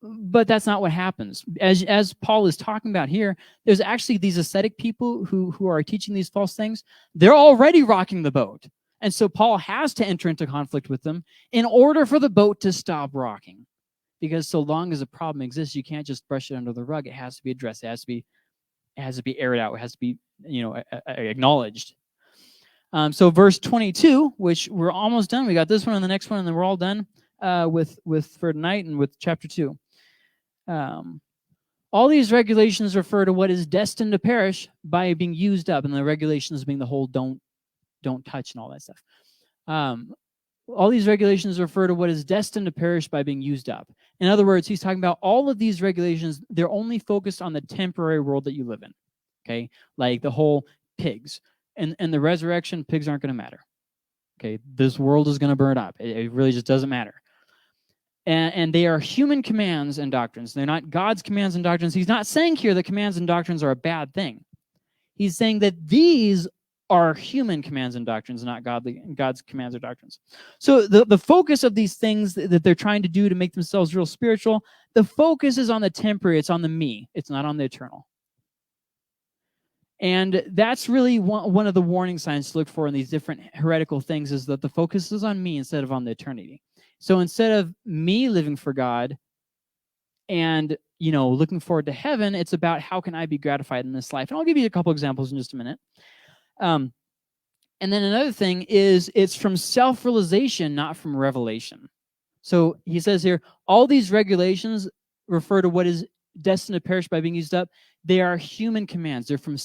But that's not what happens. As Paul is talking about here, there's actually these ascetic people who are teaching these false things. They're already rocking the boat. And so Paul has to enter into conflict with them in order for the boat to stop rocking. Because so long as a problem exists, you can't just brush it under the rug. It has to be addressed. It has to be aired out. It has to be, acknowledged. So verse 22, which we're almost done. We got this one and the next one, and then we're all done with for tonight and with chapter 2. All these regulations refer to what is destined to perish by being used up, and the regulations being the whole don't touch and all that stuff. All these regulations refer to what is destined to perish by being used up. In other words, he's talking about all of these regulations, they're only focused on the temporary world that you live in. Okay, like the whole pigs. And the resurrection, pigs aren't going to matter. Okay, this world is going to burn up. It really just doesn't matter. And they are human commands and doctrines. They're not God's commands and doctrines. He's not saying here that commands and doctrines are a bad thing. He's saying that these are human commands and doctrines, not God's commands or doctrines. So the focus of these things that they're trying to do to make themselves real spiritual, the focus is on the temporary. It's on the me. It's not on the eternal. And that's really one of the warning signs to look for in these different heretical things, is that the focus is on me instead of on the eternity. So instead of me living for God and, looking forward to heaven, it's about how can I be gratified in this life. And I'll give you a couple examples in just a minute. And then another thing is it's from self-realization, not from revelation. So he says here, all these regulations refer to what is destined to perish by being used up. They are human commands. They're from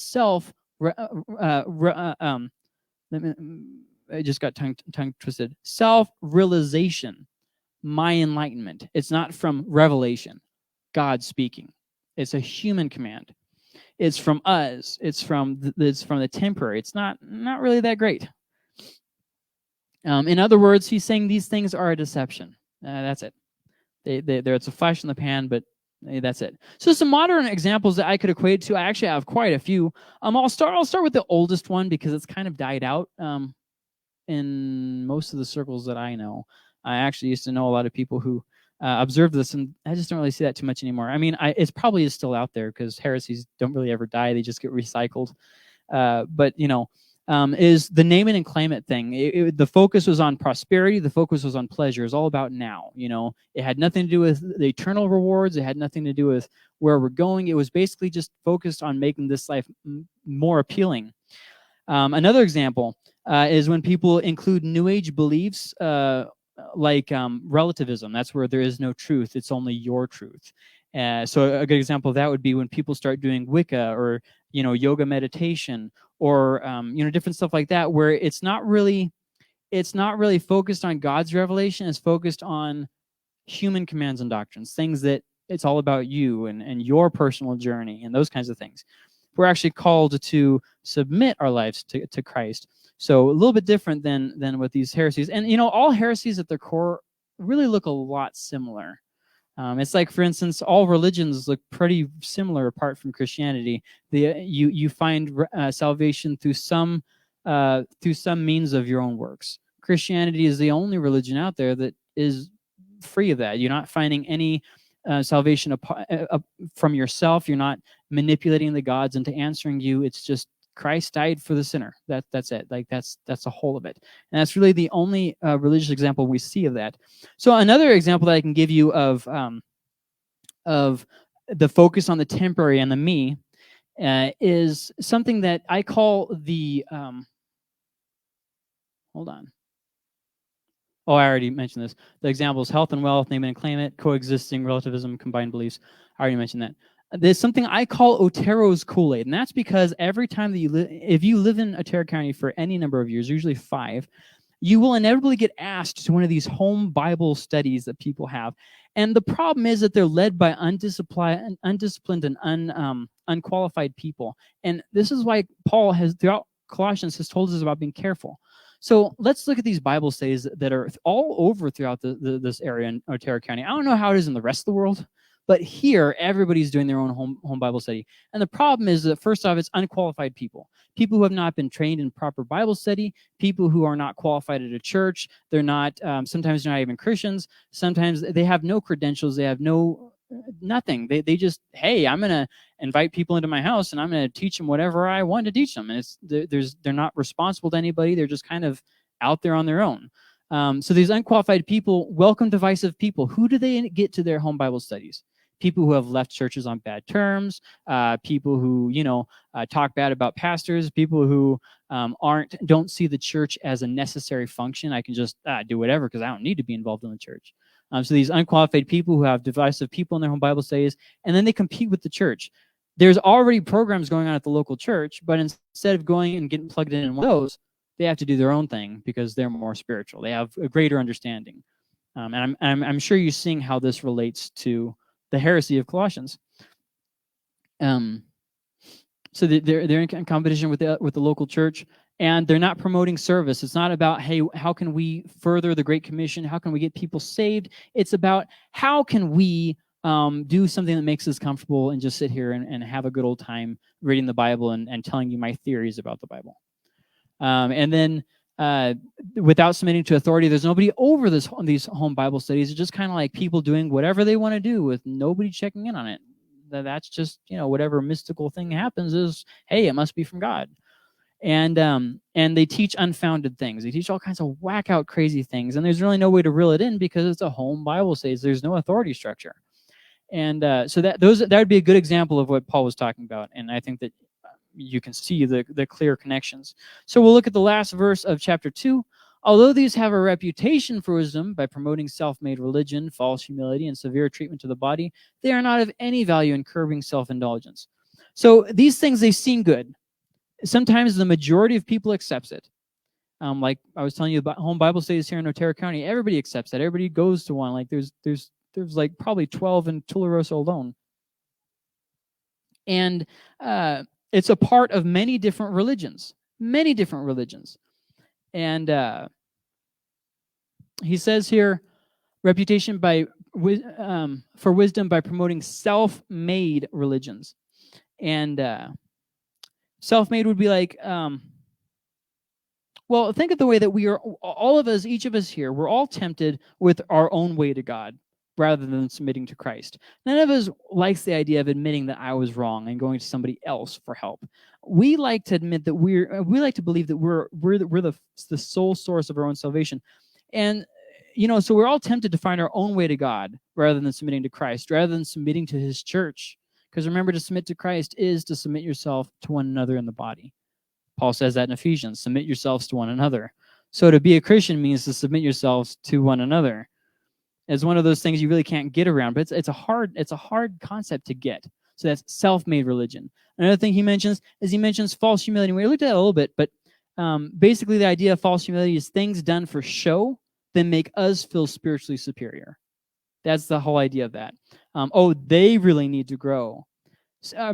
I just got tongue twisted. Self-realization, my enlightenment. It's not from revelation, God speaking. It's a human command. It's from us. It's from the temporary. It's not really that great. In other words, he's saying these things are a deception. That's it. It's a flash in the pan, but that's it. So some modern examples that I could equate to. I actually have quite a few. I'll start with the oldest one because it's kind of died out in most of the circles that I know. I actually used to know a lot of people who observed this, and I just don't really see that too much anymore. I mean, it probably is still out there because heresies don't really ever die; they just get recycled. But is the name it and claim it thing. The focus was on prosperity. The focus was on pleasure. It's all about now. It had nothing to do with the eternal rewards. It had nothing to do with where we're going. It was basically just focused on making this life more appealing. Another example is when people include New Age beliefs like relativism. That's where there is no truth. It's only your truth. So a good example of that would be when people start doing Wicca or yoga meditation or different stuff like that, where it's not really focused on God's revelation. It's focused on human commands and doctrines, things that it's all about you and your personal journey and those kinds of things. We're actually called to submit our lives to Christ. So a little bit different than with these heresies. And all heresies at their core really look a lot similar. It's like, for instance, all religions look pretty similar apart from Christianity. You find salvation through some means of your own works. Christianity is the only religion out there that is free of that. You're not finding any salvation from yourself. You're not manipulating the gods into answering you. It's just Christ died for the sinner. That's it. Like that's the whole of it. And that's really the only religious example we see of that. So another example that I can give you of the focus on the temporary and the me is something that I call the hold on. Oh, I already mentioned this. The example is health and wealth, name it and claim it, coexisting, relativism, combined beliefs. I already mentioned that. There's something I call Otero's Kool-Aid, and that's because every time that if you live in Otero County for any number of years, usually 5, you will inevitably get asked to one of these home Bible studies that people have. And the problem is that they're led by undisciplined and unqualified people. And this is why Paul has, throughout Colossians, has told us about being careful. So let's look at these Bible studies that are all over throughout this area in Otero County. I don't know how it is in the rest of the world, but here, everybody's doing their own home Bible study. And the problem is that, first off, it's unqualified people. People who have not been trained in proper Bible study, people who are not qualified at a church. They're not, sometimes they're not even Christians. Sometimes they have no credentials. They have nothing. They just, hey, I'm going to invite people into my house and I'm going to teach them whatever I want to teach them. And they're not responsible to anybody. They're just kind of out there on their own. So these unqualified people welcome divisive people. Who do they get to their home Bible studies? People who have left churches on bad terms, people who, talk bad about pastors, people who don't see the church as a necessary function. I can just do whatever because I don't need to be involved in the church. So these unqualified people who have divisive people in their home Bible studies, and then they compete with the church. There's already programs going on at the local church, but instead of going and getting plugged in one of those, they have to do their own thing because they're more spiritual. They have a greater understanding. And I'm sure you're seeing how this relates to the heresy of Colossians. So they're in competition with the local church, and they're not promoting service. It's not about, hey, how can we further the Great Commission? How can we get people saved? It's about how can we do something that makes us comfortable and just sit here and have a good old time reading the Bible and telling you my theories about the Bible. And then without submitting to authority, there's nobody over these home Bible studies. It's just kind of like people doing whatever they want to do with nobody checking in on it. That's just, whatever mystical thing happens is, hey, it must be from God. And they teach unfounded things. They teach all kinds of whack out crazy things, and there's really no way to reel it in because it's a home Bible study. There's no authority structure. And so that would be a good example of what Paul was talking about. And I think that you can see the clear connections. So we'll look at the last verse of chapter 2. Although these have a reputation for wisdom by promoting self-made religion, false humility, and severe treatment to the body, they are not of any value in curbing self-indulgence. So these things, they seem good. Sometimes the majority of people accepts it. Like I was telling you about home Bible studies here in Otero County, everybody accepts that. Everybody goes to one. Like there's like probably 12 in Tularosa alone. And it's a part of many different religions. And he says here, reputation for wisdom by promoting self-made religions. And self-made would be like, well, think of the way that we are, all of us, each of us here, we're all tempted with our own way to God rather than submitting to Christ. None of us likes the idea of admitting that I was wrong and going to somebody else for help. We like to admit that we like to believe that we're the sole source of our own salvation. And so we're all tempted to find our own way to God rather than submitting to Christ, rather than submitting to his church. Because remember, to submit to Christ is to submit yourself to one another in the body. Paul says that in Ephesians, submit yourselves to one another. So to be a Christian means to submit yourselves to one another. It's one of those things you really can't get around, but it's a hard concept to get. So that's self-made religion. Another thing he mentions false humility. We looked at it a little bit, but basically the idea of false humility is things done for show that make us feel spiritually superior. That's the whole idea of that. They really need to grow.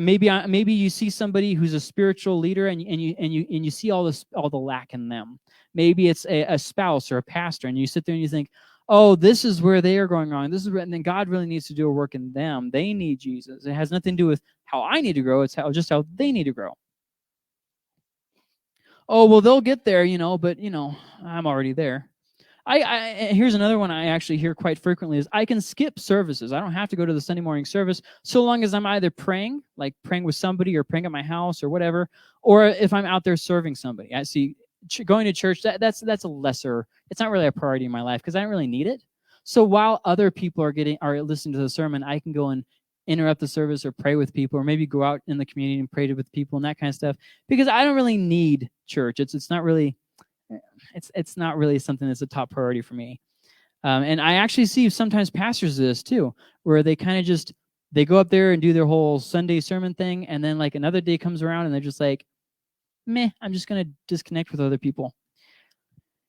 Maybe you see somebody who's a spiritual leader and you see all the lack in them. Maybe it's a spouse or a pastor, and you sit there and you think, oh, this is where they are going wrong. And then God really needs to do a work in them. They need Jesus. It has nothing to do with how I need to grow. It's just how they need to grow. Oh, well, they'll get there, but I'm already there. Here's another one I actually hear quite frequently is I can skip services. I don't have to go to the Sunday morning service so long as I'm either praying with somebody or praying at my house or whatever, or if I'm out there serving somebody. I see going to church, that's a lesser, it's not really a priority in my life because I don't really need it. So while other people are listening to the sermon, I can go and interrupt the service or pray with people, or maybe go out in the community and pray with people and that kind of stuff, because I don't really need church. It's not really something that's a top priority for me. And I actually see sometimes pastors do this too, where they kind of they go up there and do their whole Sunday sermon thing, and then like another day comes around and they're just like, meh, I'm just going to disconnect with other people.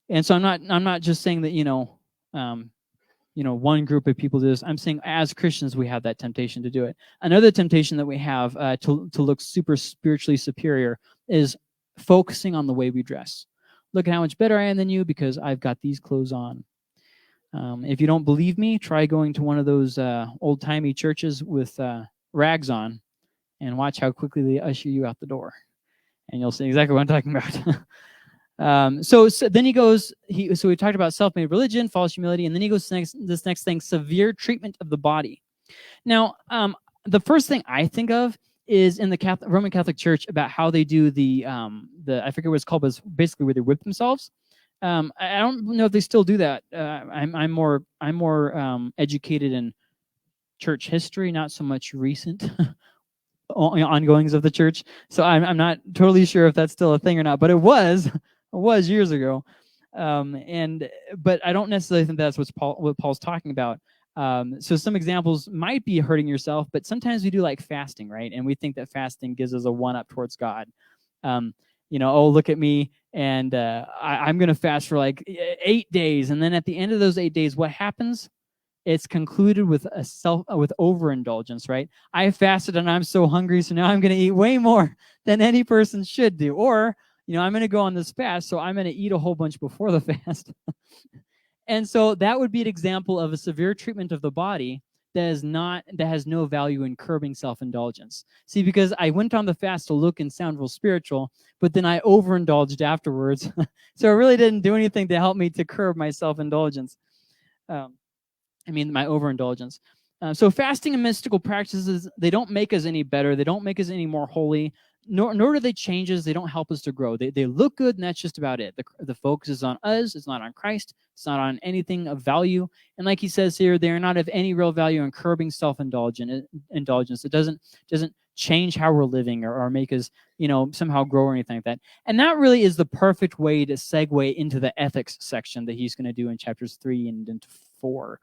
And so I'm not just saying that, one group of people do this. I'm saying as Christians, we have that temptation to do it. Another temptation that we have to look super spiritually superior is focusing on the way we dress. Look at how much better I am than you because I've got these clothes on. If you don't believe me, try going to one of those old-timey churches with rags on and watch how quickly they usher you out the door. And you'll see exactly what I'm talking about. So then he goes, so we talked about self-made religion, false humility, and then he goes to this next thing, severe treatment of the body. Now, the first thing I think of is in the Roman Catholic Church about how they do the I forget what it's called, but it's basically where they whip themselves. I don't know if they still do that. I'm more educated in church history, not so much recent ongoings of the church. So I'm not totally sure if that's still a thing or not. But it was years ago. But I don't necessarily think that's what Paul's talking about. So some examples might be hurting yourself, but sometimes we do like fasting, right? And we think that fasting gives us a one-up towards God. Oh, look at me, and I'm going to fast for like 8 days, and then at the end of those 8 days, what happens? It's concluded with with overindulgence, right? I fasted and I'm so hungry, so now I'm going to eat way more than any person should do. Or, I'm going to go on this fast, so I'm going to eat a whole bunch before the fast. And so that would be an example of a severe treatment of the body that has no value in curbing self-indulgence. See, because I went on the fast to look and sound real spiritual, but then I overindulged afterwards. So it really didn't do anything to help me to curb my self-indulgence. My overindulgence. So fasting and mystical practices, they don't make us any better. They don't make us any more holy, nor do they change us. They don't help us to grow. They look good, and that's just about it. The focus is on us. It's not on Christ. It's not on anything of value. And like he says here, they are not of any real value in curbing self-indulgence. It doesn't change how we're living or make us, somehow grow or anything like that. And that really is the perfect way to segue into the ethics section that he's going to do in chapters 3 and into 4.